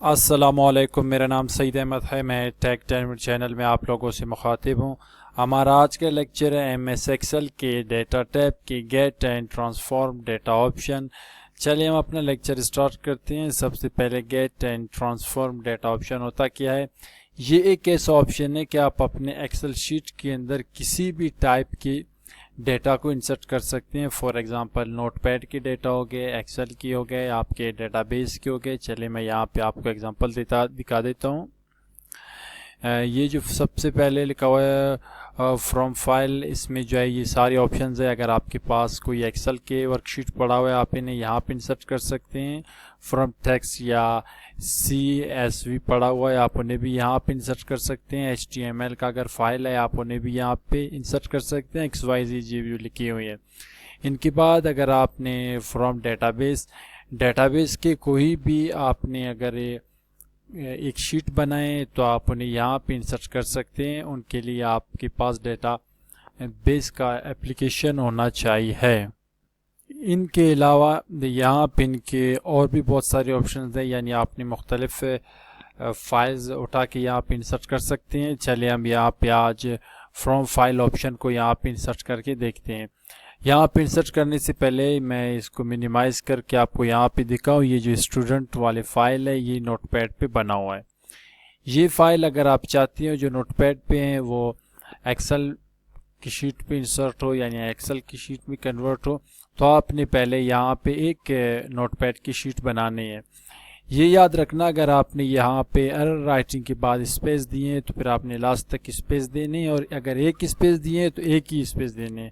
अस्सलामुअलैकुम, मेरा नाम सईद अहमद है। मैं टेक टैनविड चैनल में आप लोगों से मुखातिब हूँ। हमारा आज का लेक्चर है एमएस एक्सेल के डेटा टाइप की get and transform data option. चलिए हम अपना लेक्चर स्टार्ट करते हैं। सबसे पहले get and transform data option होता क्या है। ये एक ऐसा ऑप्शन है कि आप अपने एक्सेल शीट के अंदर किसी भी टाइप की डेटा को इंसर्ट कर सकते हैं। फॉर एग्जांपल नोटपैड की डेटा हो गए, एक्सेल की हो गए, आपके डेटाबेस के हो गए। चलिए मैं यहाँ पे आपको एग्जांपल दिखा देता हूँ। ये जो सबसे पहले लिखा हुआ है फ्रॉम फाइल, इसमें जो है ये सारे ऑप्शंस है। अगर आपके पास कोई एक्सेल के वर्कशीट पड़ा हुआ है आप इन्हें यहाँ पे इंसर्ट कर सकते हैं। फ्रॉम टेक्स्ट या CSV पड़ा हुआ है आप उन्हें भी यहाँ पे इंसर्ट कर सकते हैं। HTML का अगर फाइल है आप उन्हें भी यहाँ पे इंसर्ट कर सकते हैं। XYZ जो लिखी हुई है। इनके बाद अगर आपने फ्रॉम डेटाबेस के कोई भी आपने अगर एक शीट बनाए तो आप उन्हें यहाँ पे इंसर्ट कर सकते हैं। उनके लिए आपके पास डेटा बेस का एप्लीकेशन होना चाहिए है। इनके अलावा यहाँ पे इनके और भी बहुत सारे ऑप्शंस हैं, यानी आपने मुख्तलिफ फाइल्स उठा के यहाँ पे इंसर्ट कर सकते हैं। चलिए हम यहाँ पे आज फ्रॉम फाइल ऑप्शन को यहाँ पे इंसर्ट करके देखते हैं। यहाँ पे इंसर्ट करने से पहले मैं इसको मिनिमाइज करके आपको यहाँ पे दिखाऊँ। ये जो स्टूडेंट वाले फाइल है ये नोटपैड पे बना हुआ है। ये फाइल अगर आप चाहती हो जो नोटपैड पे है वो एक्सेल की शीट पे इंसर्ट हो, यानी एक्सेल की शीट में कन्वर्ट हो, तो आपने पहले यहाँ पे एक नोटपैड की शीट बनानी है। ये याद रखना, अगर आपने यहाँ पे एरर राइटिंग के बाद स्पेस दिए हैं तो फिर आपने लास्ट तक स्पेस देने, और अगर एक स्पेस दिए हैं तो एक ही स्पेस देने।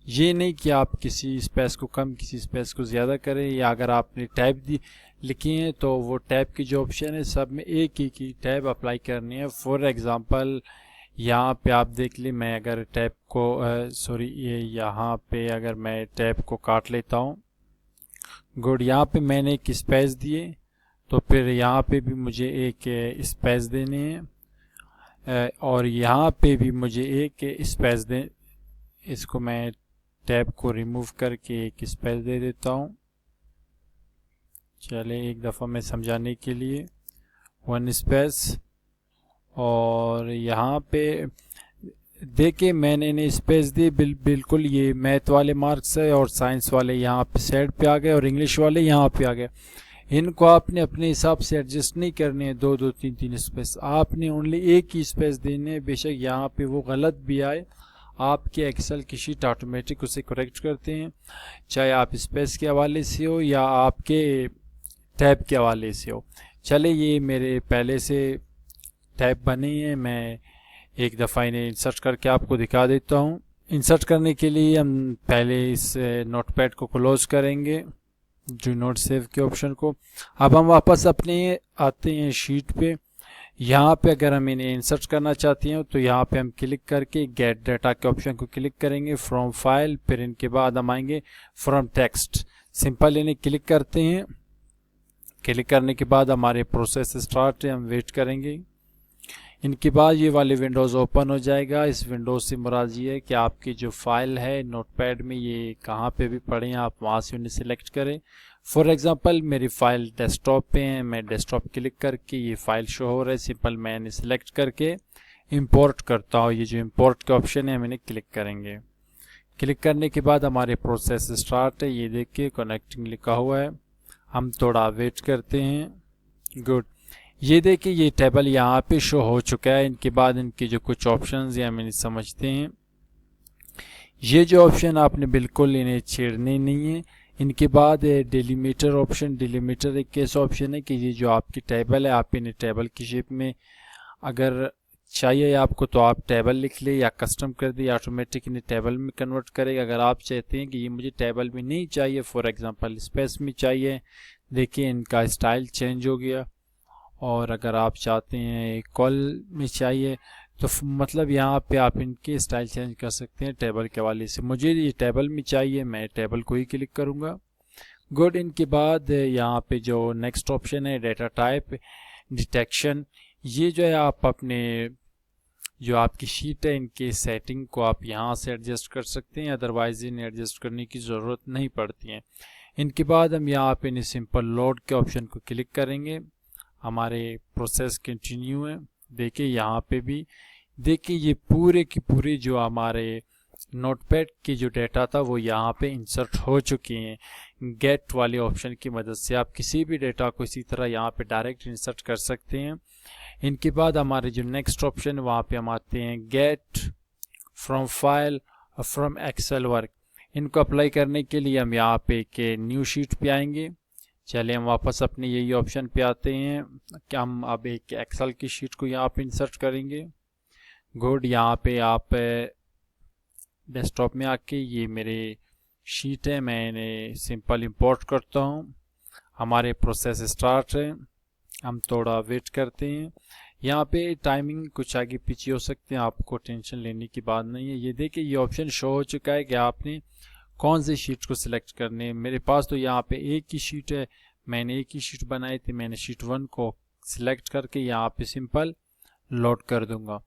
ये नहीं कि आप किसी स्पेस को कम किसी स्पेस को ज़्यादा करें, या अगर आपने टैब लिखी हैं तो वो टैब की जो ऑप्शन है सब में एक ही की टैब अप्लाई करनी है। फॉर एग्ज़ाम्पल यहाँ पे आप देख ली, मैं अगर टैब को सॉरी ये यहाँ पे अगर मैं टैब को काट लेता हूँ। गुड, यहाँ पे मैंने एक स्पेस दिए तो फिर यहाँ पे भी मुझे एक स्पेस देने हैं, और यहाँ पे भी मुझे एक स्पेस दे। इसको मैं टैब को रिमूव करके एक स्पेस दे देता हूँ। चले एक दफ़ा मैं समझाने के लिए, वन स्पेस। और यहाँ पे देखिए मैंने इन्हें स्पेस दी। बिल्कुल ये मैथ वाले मार्क्स है और साइंस वाले यहाँ पे साइड पे आ गए और इंग्लिश वाले यहाँ पे आ गए। इनको आपने अपने हिसाब से एडजस्ट नहीं करने हैं, दो दो तीन तीन स्पेस आपने ओनली एक ही स्पेस देने। बेशक यहाँ पे वो गलत भी आए, आपके एक्सेल की शीट ऑटोमेटिक उसे करेक्ट करते हैं, चाहे आप स्पेस के हवाले से हो या आपके टैब के हवाले से हो। चले ये मेरे पहले से टैब बने हैं, मैं एक दफ़ा इन्हें इंसर्ट करके आपको दिखा देता हूँ। इंसर्ट करने के लिए हम पहले इस नोटपैड को क्लोज करेंगे, जो नोट सेव के ऑप्शन को। अब हम वापस अपने आते हैं शीट पे। यहाँ पे अगर हम इन्हें इंसर्ट करना चाहते हैं तो यहाँ पे हम क्लिक करके गेट डाटा के ऑप्शन को क्लिक करेंगे, फ्रॉम फाइल, फिर इनके बाद हम आएंगे फ्रॉम टेक्स्ट। सिंपल इन्हें क्लिक करते हैं। क्लिक करने के बाद हमारे प्रोसेस स्टार्ट है, हम वेट करेंगे। इनके बाद ये वाले विंडोज़ ओपन हो जाएगा। इस विंडोज़ से मुराद ये है कि आपकी जो फाइल है नोटपैड में ये कहाँ पे भी पड़े हैं आप वहाँ से उन्हें सिलेक्ट करें। फॉर एग्जांपल मेरी फ़ाइल डेस्कटॉप पे है, मैं डेस्कटॉप क्लिक करके ये फ़ाइल शो हो रहा है, सिंपल मैं इन्हें सिलेक्ट करके इंपोर्ट करता हूँ। ये जो इंपोर्ट का ऑप्शन है हम इन्हें क्लिक करेंगे। क्लिक करने के बाद हमारे प्रोसेस स्टार्ट है। ये देखिए कनेक्टिंग लिखा हुआ है, हम थोड़ा वेट करते हैं। गुड, ये देखिए ये टेबल यहाँ पे शो हो चुका है। इनके बाद इनके जो कुछ ऑप्शंस हैं हम इन्हें समझते हैं। ये जो ऑप्शन आपने बिल्कुल इन्हें छेड़ने नहीं है। इनके बाद डिलीमीटर ऑप्शन। डिलीमीटर एक ऐसा ऑप्शन है कि ये जो आपकी टेबल है आप इन्हें टेबल की शेप में अगर चाहिए आपको तो आप टेबल लिख ले या कस्टम कर दे, ऑटोमेटिक इन्हें टेबल में कन्वर्ट करेगा। अगर आप चाहते हैं कि ये मुझे टेबल में नहीं चाहिए, फॉर एग्जांपल स्पेस में चाहिए, देखिए इनका स्टाइल चेंज हो गया। और अगर आप चाहते हैं कॉल में चाहिए तो मतलब यहाँ पे आप इनके स्टाइल चेंज कर सकते हैं टेबल के हवाले से। मुझे ये टेबल में चाहिए, मैं टेबल को ही क्लिक करूँगा। गुड, इनके बाद यहाँ पे जो नेक्स्ट ऑप्शन है डेटा टाइप डिटेक्शन। ये जो है आप अपने जो आपकी शीट है इनके सेटिंग को आप यहाँ से एडजस्ट कर सकते हैं, अदरवाइज इन्हें एडजस्ट करने की ज़रूरत नहीं पड़ती है। इनके बाद हम यहाँ पे इन्हें सिंपल लोड के ऑप्शन को क्लिक करेंगे। हमारे प्रोसेस कंटिन्यू है। देखिए यहाँ पे भी देखिए ये पूरे की पूरे जो हमारे नोटपैड की जो डेटा था वो यहाँ पे इंसर्ट हो चुके हैं। गेट वाले ऑप्शन की मदद से आप किसी भी डेटा को इसी तरह यहाँ पे डायरेक्ट इंसर्ट कर सकते हैं। इनके बाद हमारे जो नेक्स्ट ऑप्शन है वहाँ पे हम आते हैं गेट फ्रॉम फाइल और फ्रॉम एक्सेल वर्क। इनको अप्लाई करने के लिए हम यहाँ पे के न्यू शीट पे आएंगे। चलिए हम वापस अपने यही ऑप्शन पे आते हैं कि हम अब एक एक्सेल की शीट को यहाँ पे इंसर्ट करेंगे। गुड, यहाँ पे आप डेस्कटॉप में आके ये मेरे शीट है, मैंने सिंपल इंपोर्ट करता हूँ। हमारे प्रोसेस स्टार्ट है, हम थोड़ा वेट करते हैं। यहाँ पे टाइमिंग कुछ आगे पीछे हो सकते हैं, आपको टेंशन लेने की बात नहीं है। ये देखिए ये ऑप्शन शो हो चुका है कि आपने कौन सी शीट को सिलेक्ट करनी है। मेरे पास तो यहाँ पे एक ही शीट है, मैंने एक ही शीट बनाई थी। मैंने शीट 1 को सिलेक्ट करके यहाँ पे सिंपल लोड कर दूंगा।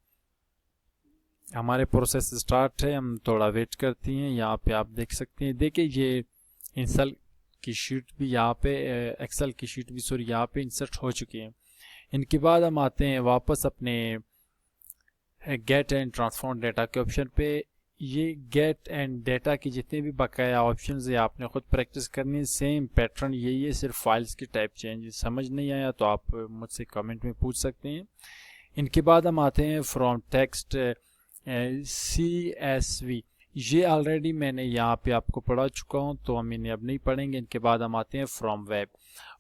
हमारे प्रोसेस स्टार्ट है, हम थोड़ा वेट करती हैं। यहाँ पे आप देख सकते हैं, देखिए ये एक्सेल की शीट भी यहाँ पे एक्सेल की शीट भी सॉरी यहाँ पे इंसर्ट हो चुकी है। इनके बाद हम आते हैं वापस अपने गेट एंड ट्रांसफॉर्म डेटा के ऑप्शन पे। ये गेट एंड डेटा की जितने भी बकाया ऑप्शन है आपने खुद प्रैक्टिस करनी है। सेम पैटर्न यही है, सिर्फ फाइल्स की टाइप चेंज। समझ नहीं आया तो आप मुझसे कमेंट में पूछ सकते हैं। इनके बाद हम आते हैं फ्रॉम टेक्स्ट CSV। ये ऑलरेडी मैंने यहाँ पे आपको पढ़ा चुका हूँ तो हम इन्हें अब नहीं पढ़ेंगे। इनके बाद हम आते हैं फ्रॉम वेब।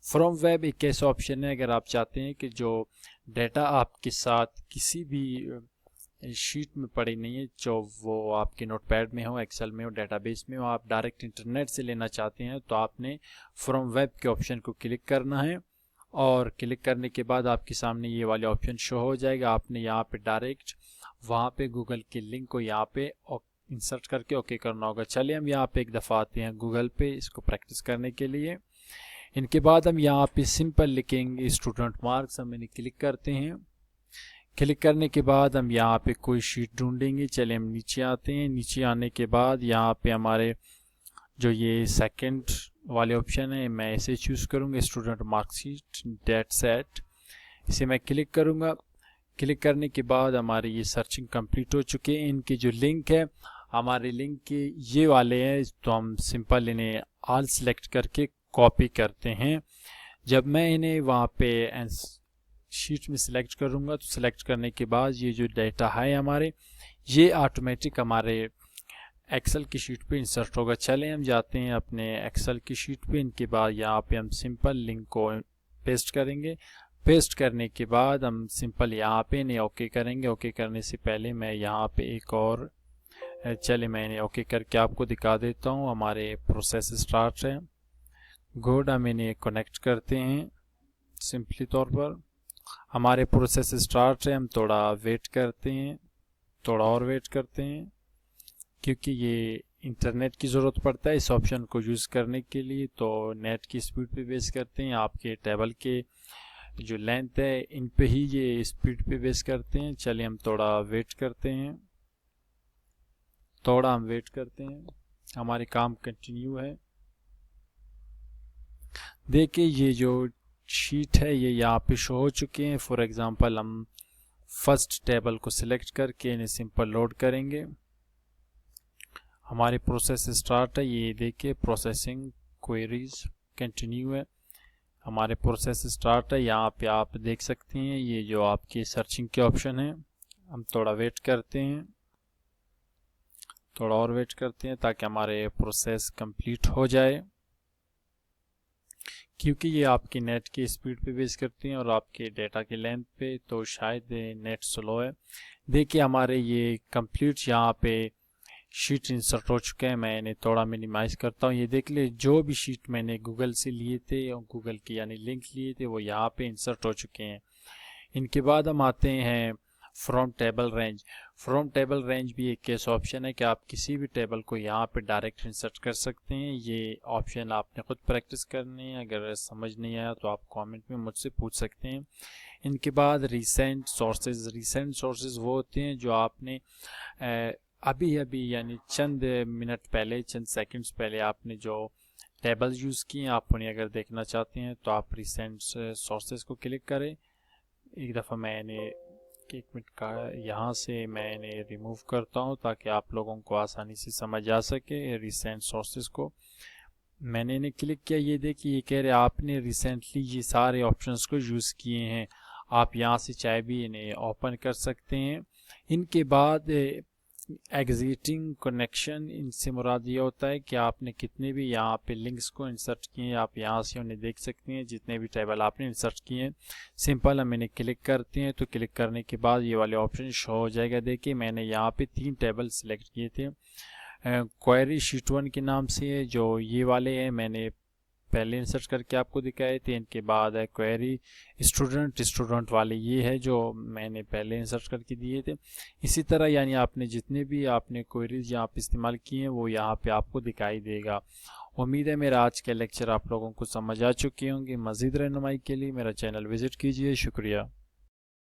फ्रॉम वेब एक ऐसा ऑप्शन है, अगर आप चाहते हैं कि जो डेटा आपके साथ किसी भी शीट में पड़ी नहीं है, जो वो आपके नोटपैड में हो, एक्सेल में हो, डेटाबेस में हो, आप डायरेक्ट इंटरनेट से लेना चाहते हैं, तो आपने फ्रॉम वेब के ऑप्शन को क्लिक करना है। और क्लिक करने के बाद आपके सामने ये वाले ऑप्शन शो हो जाएगा। आपने यहाँ पे डायरेक्ट वहाँ पे गूगल के लिंक को यहाँ पे इंसर्ट करके ओके करना होगा। चलिए हम यहाँ पे एक दफ़ा आते हैं गूगल पे इसको प्रैक्टिस करने के लिए। इनके बाद हम यहाँ पे सिंपल लिखेंगे स्टूडेंट मार्क्स, हम इन्हें क्लिक करते हैं। क्लिक करने के बाद हम यहाँ पे कोई शीट ढूंढेंगे। चलिए हम नीचे आते हैं। नीचे आने के बाद यहाँ पे हमारे जो ये सेकंड वाले ऑप्शन है, मैं इसे चूज़ करूँगा स्टूडेंट मार्कशीट डेट सेट। इसे मैं क्लिक करूँगा। क्लिक करने के बाद हमारे ये सर्चिंग कंप्लीट हो चुके हैं। इनके जो लिंक है हमारे लिंक के ये वाले हैं, तो हम सिंपल इन्हें ऑल सेलेक्ट करके कॉपी करते हैं। जब मैं इन्हें वहाँ पे शीट में सिलेक्ट करूँगा तो सिलेक्ट करने के बाद ये जो डेटा है हमारे ये ऑटोमेटिक हमारे एक्सेल की शीट पे इंसर्ट होगा। चलें हम जाते हैं अपने एक्सेल की शीट पे। इनके बाद यहाँ पे हम सिंपल लिंक को पेस्ट करेंगे। पेस्ट करने के बाद हम सिंपल यहाँ पे इन्हें ओके करेंगे। ओके करने से पहले मैं यहाँ पे एक और चले मैं इन्हें ओके करके आपको दिखा देता हूँ। हमारे प्रोसेस स्टार्ट है। गुड, हम इन्हें कनेक्ट करते हैं। सिंपली तौर पर हमारे प्रोसेस स्टार्ट है, हम थोड़ा वेट करते हैं, थोड़ा और वेट करते हैं, क्योंकि ये इंटरनेट की ज़रूरत पड़ता है इस ऑप्शन को यूज़ करने के लिए। तो नेट की स्पीड पे बेस करते हैं, आपके टेबल के जो लेंथ है इन पे ही ये स्पीड पे बेस करते हैं। चलिए हम थोड़ा वेट करते हैं, थोड़ा हम वेट करते हैं, हमारे काम कंटिन्यू है। देखिए ये जो शीट है ये यहाँ पे शो हो चुके हैं। फॉर एग्जांपल हम फर्स्ट टेबल को सिलेक्ट करके इन्हें सिंपल लोड करेंगे। हमारी प्रोसेस स्टार्ट है, ये देखिए प्रोसेसिंग क्वेरीज कंटिन्यू है। हमारे प्रोसेस स्टार्ट है, यहाँ पे आप देख सकते हैं ये जो आपके सर्चिंग के ऑप्शन है। हम थोड़ा वेट करते हैं, थोड़ा और वेट करते हैं ताकि हमारे प्रोसेस कंप्लीट हो जाए, क्योंकि ये आपकी नेट की स्पीड पे बेस करती हैं और आपके डेटा की लेंथ पे, तो शायद नेट स्लो है। देखिए हमारे ये कंप्लीट यहाँ पे शीट इंसर्ट हो चुके हैं। मैं इन्हें थोड़ा मिनिमाइज करता हूँ। ये देख ले जो भी शीट मैंने गूगल से लिए थे और गूगल की यानी लिंक लिए थे वो यहाँ पे इंसर्ट हो चुके हैं। इनके बाद हम आते हैं from table range. From table range भी एक ऐसा ऑप्शन है कि आप किसी भी टेबल को यहाँ पे डायरेक्ट इंसर्ट कर सकते हैं। ये ऑप्शन आपने खुद प्रैक्टिस करनी है, अगर समझ नहीं आया तो आप कमेंट में मुझसे पूछ सकते हैं। इनके बाद रिसेंट सोर्सेज। रिसेंट सोर्सेज वो होते हैं जो आपने अभी यानी चंद मिनट पहले, चंद सेकंड्स पहले आपने जो टेबल्स यूज़ किए हैं, आप उन्हें अगर देखना चाहते हैं तो आप रिसेंट सोर्सेज को क्लिक करें। एक दफ़ा मैंने 1 मिनट का यहाँ से मैंने रिमूव करता हूँ ताकि आप लोगों को आसानी से समझ आ सके रिसेंट सोर्सेज को। मैंने इन्हें क्लिक किया, ये देखिए ये कह रहे आपने रिसेंटली ये सारे ऑप्शंस को यूज़ किए हैं। आप यहाँ से चाहे भी इन्हें ओपन कर सकते हैं। इनके बाद एग्जिटिंग कनेक्शन, इनसे मुराद ये होता है कि आपने कितने भी यहाँ पे लिंक्स को इंसर्ट किए हैं, आप यहाँ से उन्हें देख सकते हैं जितने भी टेबल आपने इंसर्ट किए हैं। सिंपल हम इन्हें क्लिक करते हैं तो क्लिक करने के बाद ये वाले ऑप्शन शो हो जाएगा। देखिए मैंने यहाँ पे 3 टेबल सिलेक्ट किए थे। क्वेरी शीट 1 के नाम से है, जो ये वाले हैं मैंने पहले इंसर्ट करके आपको दिखाए थे। इनके बाद है क्वेरी स्टूडेंट वाले, ये है जो मैंने पहले इंसर्ट करके दिए थे। इसी तरह यानी आपने जितने भी आपने क्वेरीज यहाँ पे इस्तेमाल किए हैं वो यहाँ पे आपको दिखाई देगा। उम्मीद है मेरा आज का लेक्चर आप लोगों को समझ आ चुके होंगे। मज़ीद रहनुमाई के लिए मेरा चैनल विज़िट कीजिए। शुक्रिया।